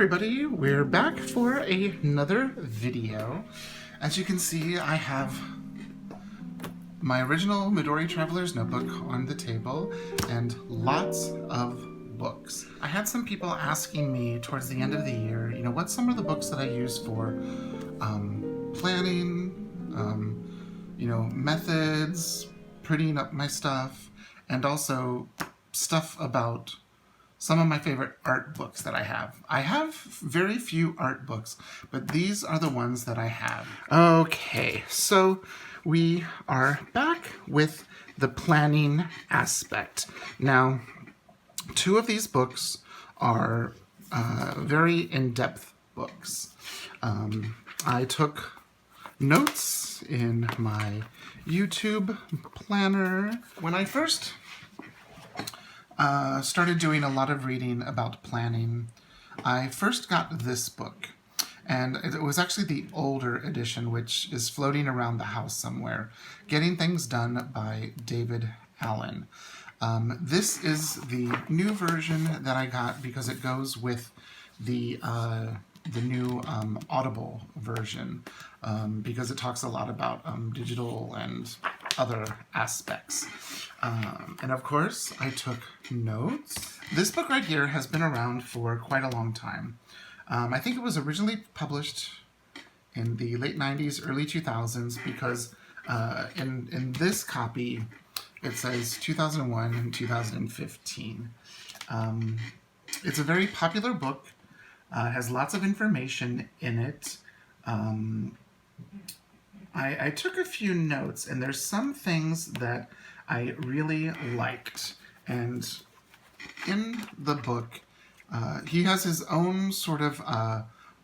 everybody, we're back for another video. As you can see, I have my original Midori Traveler's Notebook on the table and lots of books. I had some people asking me towards the end of the year, what's some of the books that I use for planning, methods, prettying up my stuff, and also stuff about some of my favorite art books that I have. I have very few art books, but these are the ones that I have. Okay, so we are back with the planning aspect. Now, two of these books are very in-depth books. I took notes in my YouTube planner. When I first started doing a lot of reading about planning, I first got this book, and it was actually the older edition, which is floating around the house somewhere, Getting Things Done by David Allen. This is the new version that I got because it goes with the new Audible version, because it talks a lot about digital and other aspects. And of course, I took notes. This book right here has been around for quite a long time. I think it was originally published in the late 90s, early 2000s, because in this copy, it says 2001 and 2015. It's a very popular book. It has lots of information in it. I took a few notes, and there's some things that I really liked. And in the book, he has his own sort of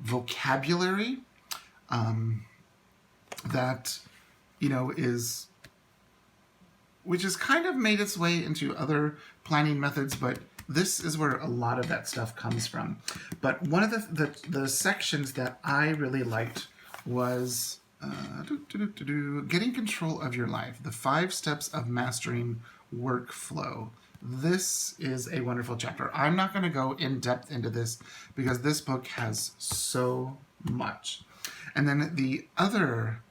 vocabulary that, which has kind of made its way into other planning methods, but this is where a lot of that stuff comes from. But one of the sections that I really liked was Getting Control of Your Life, the 5 Steps of Mastering Workflow. This is a wonderful chapter. I'm not going to go in depth into this because this book has so much. And then the other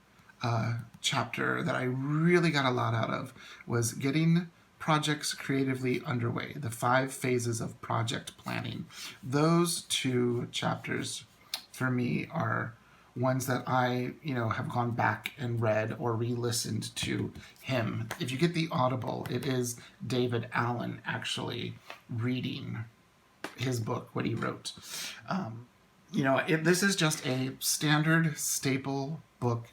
chapter that I really got a lot out of was Getting Projects Creatively Underway, the 5 Phases of Project Planning. Those two chapters for me are ones that I, have gone back and read or re-listened to him. If you get the Audible, it is David Allen actually reading his book, what he wrote. This is just a standard staple book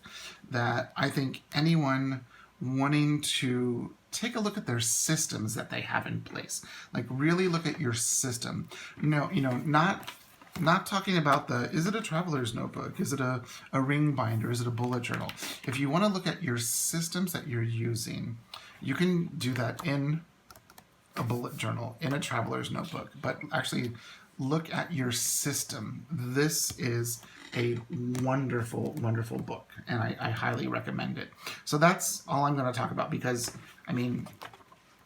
that I think anyone wanting to take a look at their systems that they have in place, like really look at your system. Not talking about is it a traveler's notebook? Is it a ring binder? Is it a bullet journal? If you want to look at your systems that you're using, you can do that in a bullet journal, in a traveler's notebook, but actually look at your system. This is a wonderful, wonderful book, and I highly recommend it. So that's all I'm going to talk about because,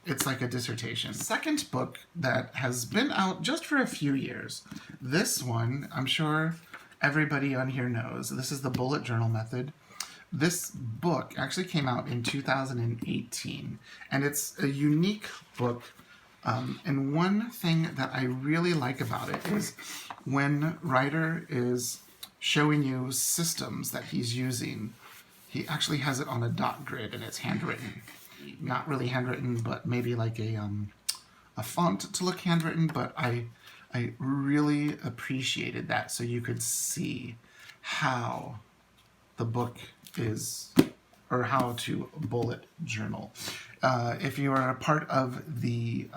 it's like a dissertation. Second book that has been out just for a few years. This one, I'm sure everybody on here knows. This is the Bullet Journal Method. This book actually came out in 2018, and it's a unique book. And one thing that I really like about it is when writer is showing you systems that he's using, he actually has it on a dot grid and it's handwritten. Not really handwritten, but maybe like a font to look handwritten, but I really appreciated that, so you could see how the book is, or how to bullet journal. If you are a part of the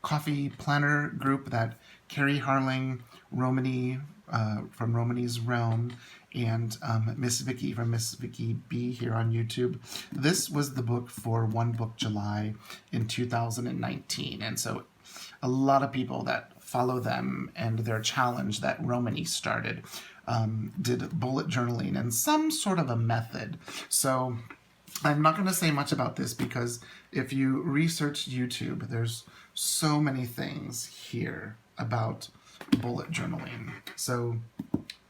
coffee planner group that Carrie Harling, Romany from Romany's Realm, and Miss Vicky from Miss Vicky B here on YouTube. This was the book for One Book July in 2019. And so a lot of people that follow them and their challenge that Romany started did bullet journaling and some sort of a method. So I'm not going to say much about this because if you research YouTube, there's so many things here about bullet journaling. So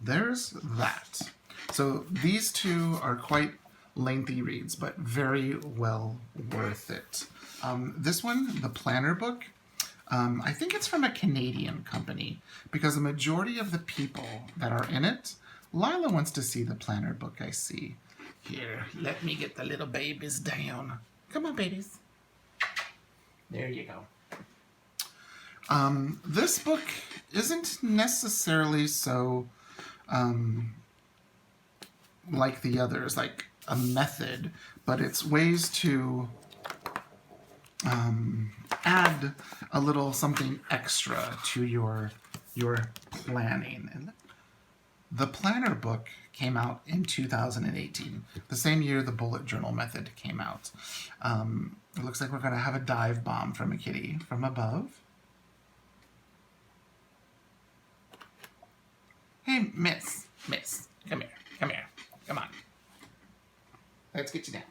there's that. So these two are quite lengthy reads, but very well worth it. This one, the Planner book, I think it's from a Canadian company because the majority of the people that are in it, Lila wants to see the Planner book, I see. Here, let me get the little babies down. Come on, babies. There you go. This book isn't necessarily so like the others, like a method, but it's ways to add a little something extra to your planning. The Planner book came out in 2018, the same year the bullet journal method came out. It looks like we're going to have a dive bomb from a kitty from above. Hey, miss, come here, come on. Let's get you down.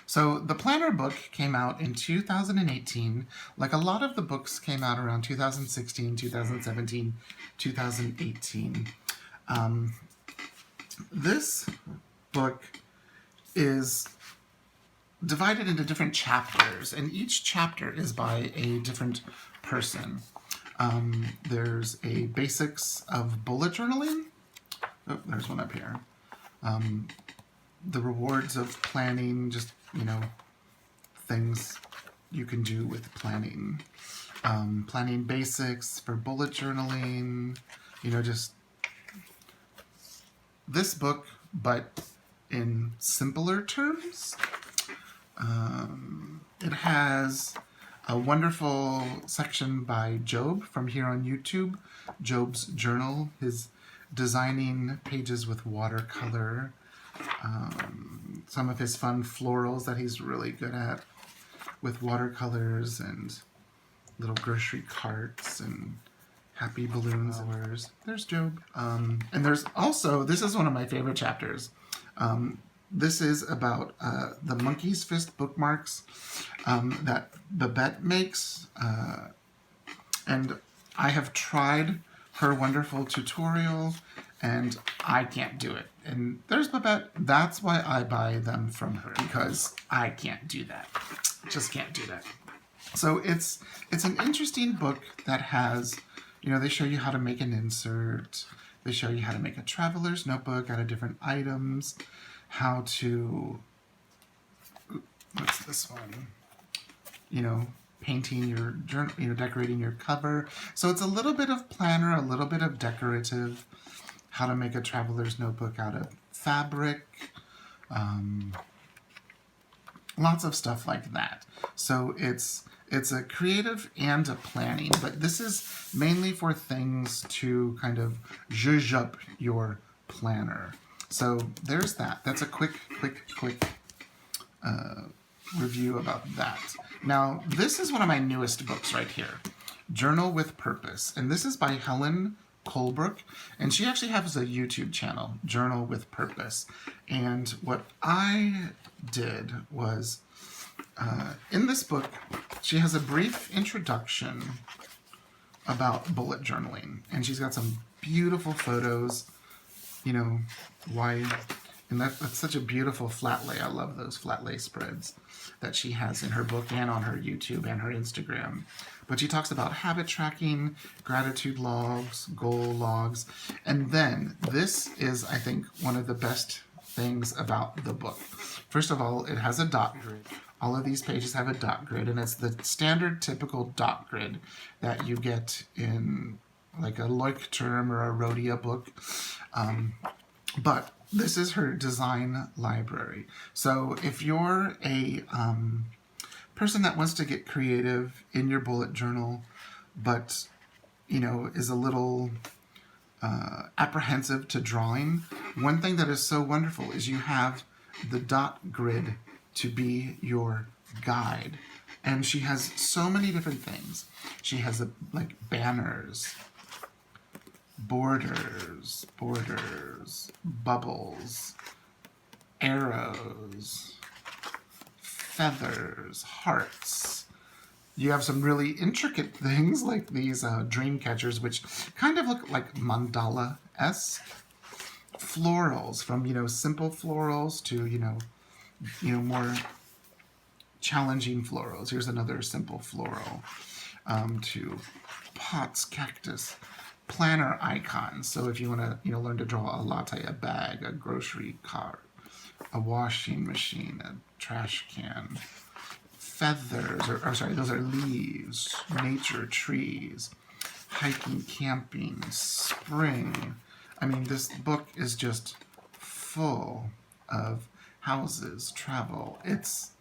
So the Planner book came out in 2018. Like a lot of the books came out around 2016, 2017, 2018. This book is divided into different chapters, and each chapter is by a different person. There's a basics of bullet journaling. Oh, there's one up here. The rewards of planning, just, things you can do with planning. Planning basics for bullet journaling, just this book, but in simpler terms. It has a wonderful section by Job from here on YouTube, Job's journal, his designing pages with watercolor, some of his fun florals that he's really good at with watercolors and little grocery carts and happy balloons. There's Job. And there's also, this is one of my favorite chapters. This is about the Monkey's Fist bookmarks that Babette makes. And I have tried her wonderful tutorial, and I can't do it. And there's Babette. That's why I buy them from her, because I can't do that. Just can't do that. So it's an interesting book that has, they show you how to make an insert. They show you how to make a traveler's notebook out of different items. How to, what's this one? Painting your journal, decorating your cover. So it's a little bit of planner, a little bit of decorative, how to make a traveler's notebook out of fabric, lots of stuff like that. So it's a creative and a planning, but this is mainly for things to kind of zhuzh up your planner. So there's that. That's a quick review about that. Now, this is one of my newest books right here, Journal with Purpose. And this is by Helen Colebrook. And she actually has a YouTube channel, Journal with Purpose. And what I did was, in this book, she has a brief introduction about bullet journaling. And she's got some beautiful photos, why, and that's such a beautiful flat lay. I love those flat lay spreads that she has in her book and on her YouTube and her Instagram. But she talks about habit tracking, gratitude logs, goal logs, and then this is, I think, one of the best things about the book. First of all, it has a dot grid. All of these pages have a dot grid, and it's the standard typical dot grid that you get in like a Leuchtturm or a Rhodia book. But this is her design library. So if you're a person that wants to get creative in your bullet journal, but, is a little apprehensive to drawing, one thing that is so wonderful is you have the dot grid to be your guide. And she has so many different things. She has like banners, borders, bubbles, arrows, feathers, hearts. You have some really intricate things like these dream catchers, which kind of look like mandala-esque florals, from simple florals to more challenging florals. Here's another simple floral, to pots, cactus, planner icons. So if you want to learn to draw a latte, a bag, a grocery cart, a washing machine, a trash can, feathers, or sorry, those are leaves, nature, trees, hiking, camping, spring. I mean, this book is just full of houses, travel. It's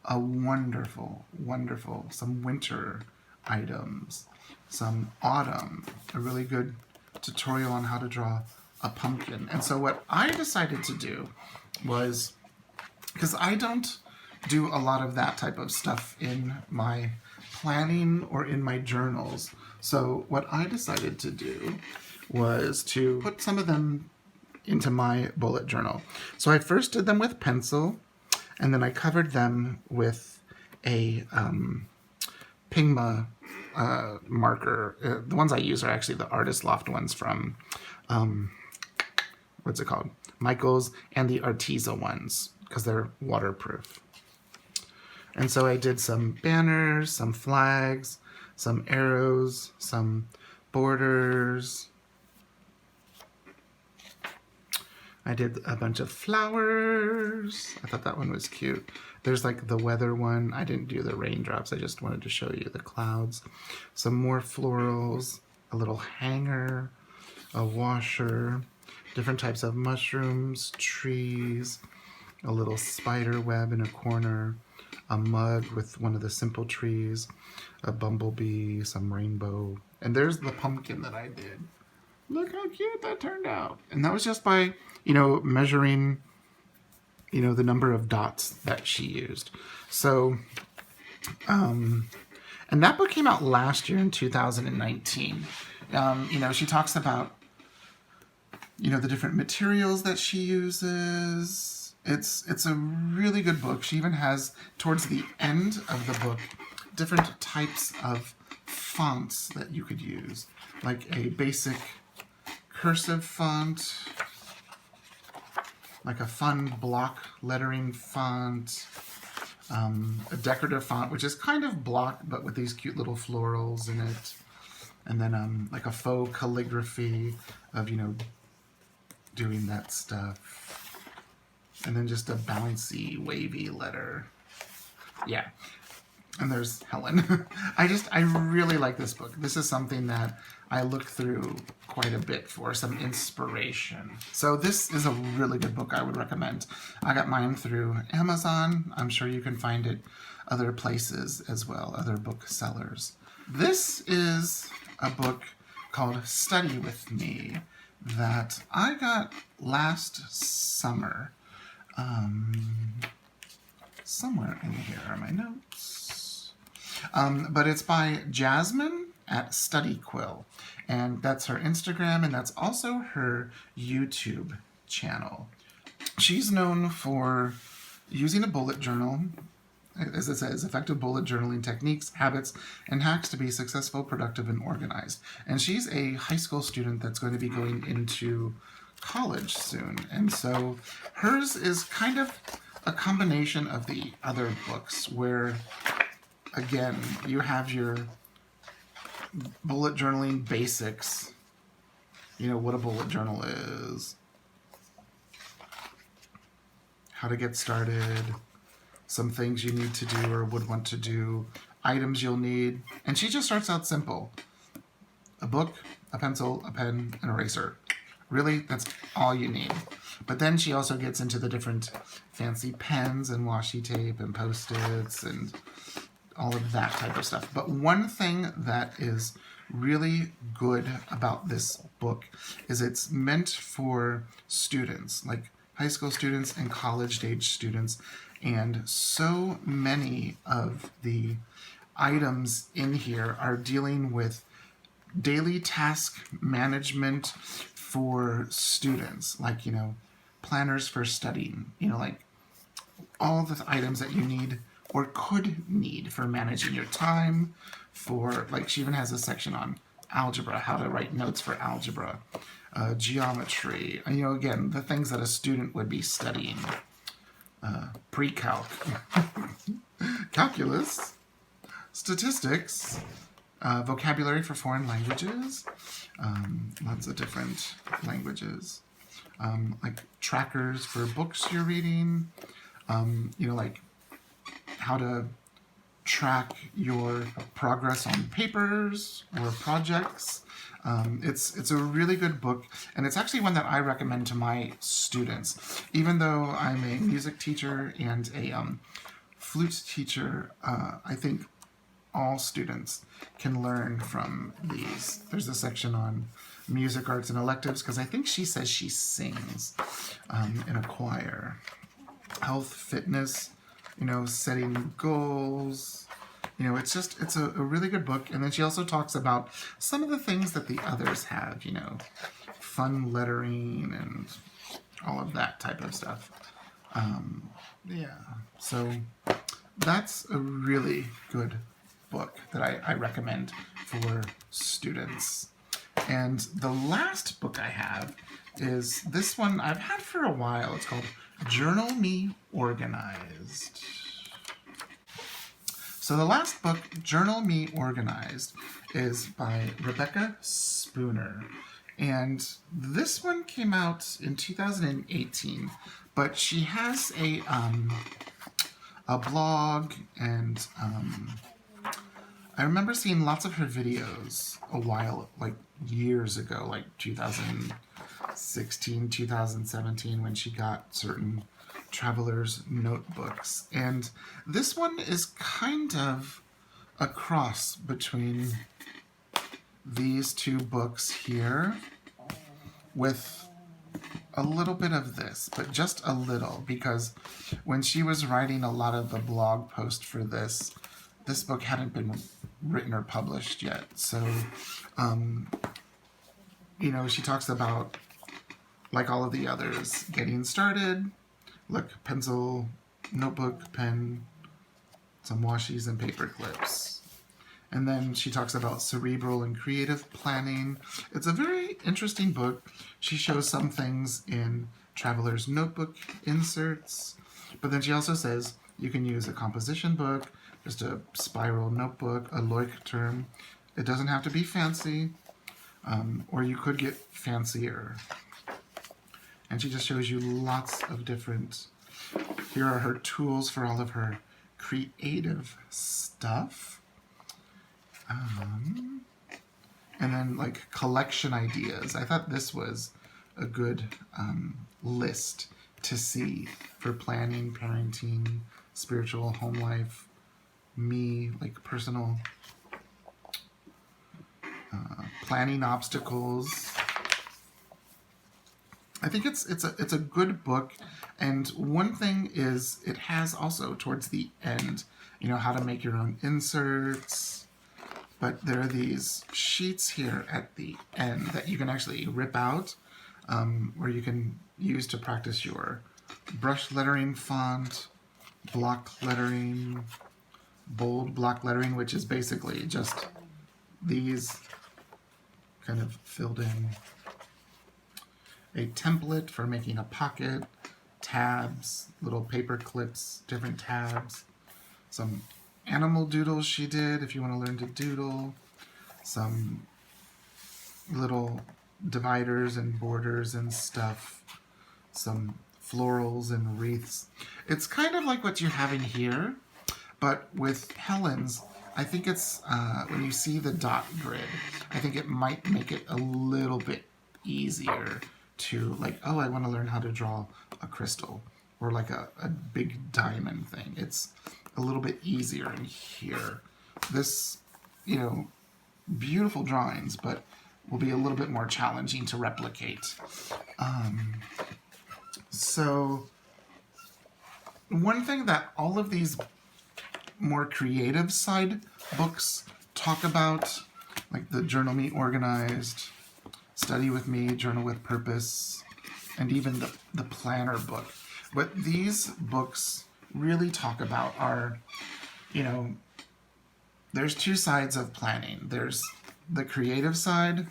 a wonderful, wonderful, some winter items, some autumn, a really good tutorial on how to draw a pumpkin. And so what I decided to do was, because I don't do a lot of that type of stuff in my planning or in my journals. So what I decided to do was to put some of them into my bullet journal. So I first did them with pencil, and then I covered them with a Pigma marker. The ones I use are actually the Artist Loft ones from, what's it called? Michaels, and the Arteza ones, because they're waterproof. And so I did some banners, some flags, some arrows, some borders. I did a bunch of flowers. I thought that one was cute. There's like the weather one. I didn't do the raindrops. I just wanted to show you the clouds. Some more florals, a little hanger, a washer, different types of mushrooms, trees, a little spider web in a corner, a mug with one of the simple trees, a bumblebee, some rainbow. And there's the pumpkin that I did. Look how cute that turned out. And that was just by, measuring, the number of dots that she used. So, and that book came out last year in 2019. She talks about, the different materials that she uses. It's a really good book. She even has, towards the end of the book, different types of fonts that you could use, like a basic cursive font, like a fun block lettering font, a decorative font, which is kind of block, but with these cute little florals in it, and then like a faux calligraphy of, doing that stuff, and then just a bouncy, wavy letter. Yeah. And there's Helen. I really like this book. This is something that I look through quite a bit for some inspiration. So this is a really good book I would recommend. I got mine through Amazon. I'm sure you can find it other places as well, other booksellers. This is a book called Study With Me that I got last summer. Somewhere in here are my notes. But it's by Jasmine at Study Quill. And that's her Instagram, and that's also her YouTube channel. She's known for using a bullet journal, as it says, effective bullet journaling techniques, habits, and hacks to be successful, productive, and organized. And she's a high school student that's going to be going into college soon. And so hers is kind of a combination of the other books where, again, you have your bullet journaling basics, what a bullet journal is, how to get started, some things you need to do or would want to do, items you'll need. And she just starts out simple. A book, a pencil, a pen, an eraser. Really, that's all you need. But then she also gets into the different fancy pens and washi tape and Post-its and all of that type of stuff. But one thing that is really good about this book is it's meant for students, like high school students and college-age students. And so many of the items in here are dealing with daily task management for students, like, planners for studying, like all the items that you need or could need for managing your time, for, like, she even has a section on algebra, how to write notes for algebra, geometry, and, again, the things that a student would be studying, pre-calc, calculus, statistics, vocabulary for foreign languages, lots of different languages, like trackers for books you're reading, like how to track your progress on papers or projects. It's a really good book, and it's actually one that I recommend to my students. Even though I'm a music teacher and a flute teacher, I think all students can learn from these. There's a section on music, arts, and electives, because I think she says she sings in a choir. Health, fitness, setting goals. It's a really good book. And then she also talks about some of the things that the others have, fun lettering and all of that type of stuff. So that's a really good book that I recommend for students. And the last book I have is this one I've had for a while. It's called Journal Me Organized. So the last book, Journal Me Organized, is by Rebecca Spooner. And this one came out in 2018, but she has a blog, and I remember seeing lots of her videos a while, like years ago, like 2016, 2017, when she got certain traveler's notebooks. And this one is kind of a cross between these two books here, with a little bit of this, but just a little, because when she was writing a lot of the blog post for this book hadn't been written or published yet. So, she talks about, like all of the others, getting started. Look, pencil, notebook, pen, some washies, and paper clips. And then she talks about cerebral and creative planning. It's a very interesting book. She shows some things in Traveler's Notebook inserts, but then she also says you can use a composition book, just a spiral notebook, a Leuchtturm. It doesn't have to be fancy, or you could get fancier. And she just shows you lots of different... Here are her tools for all of her creative stuff. And then, like, collection ideas. I thought this was a good list to see for planning, parenting, spiritual, home life, me, like personal planning obstacles. I think it's a good book, and one thing is it has also towards the end, how to make your own inserts. But there are these sheets here at the end that you can actually rip out, where you can use to practice your brush lettering font, block lettering, bold block lettering, which is basically just these kind of filled in. A template for making a pocket, tabs, little paper clips, different tabs, some animal doodles she did if you want to learn to doodle, some little dividers and borders and stuff, some florals and wreaths. It's kind of like what you're having here, but with Helen's, I think it's, when you see the dot grid, I think it might make it a little bit easier to, like, oh, I want to learn how to draw a crystal, or like a big diamond thing. It's a little bit easier in here. This, beautiful drawings, but will be a little bit more challenging to replicate. So one thing that all of these more creative side books talk about, like the Journal Me Organized, Study with Me, Journal with Purpose, and even the planner book. But these books really talk about are, you know, there's two sides of planning. There's the creative side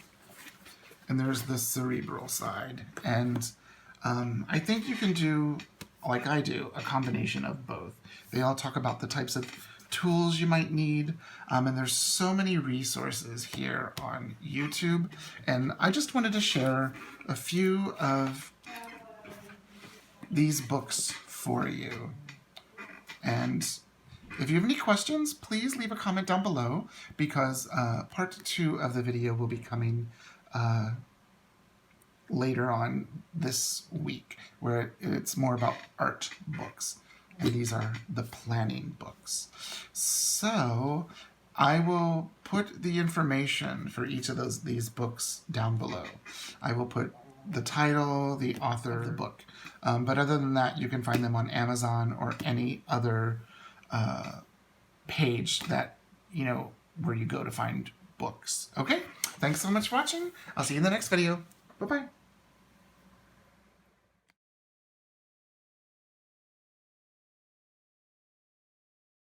and there's the cerebral side. And I think you can do, like I do, a combination of both. They all talk about the types of tools you might need, and there's so many resources here on YouTube. And I just wanted to share a few of these books for you. And if you have any questions, please leave a comment down below, because part 2 of the video will be coming later on this week, where it's more about art books. And these are the planning books. So I will put the information for each of these books down below. I will put the title, the author of the book. But other than that, you can find them on Amazon or any other page that, you know, where you go to find books. Okay? Thanks so much for watching. I'll see you in the next video. Bye-bye.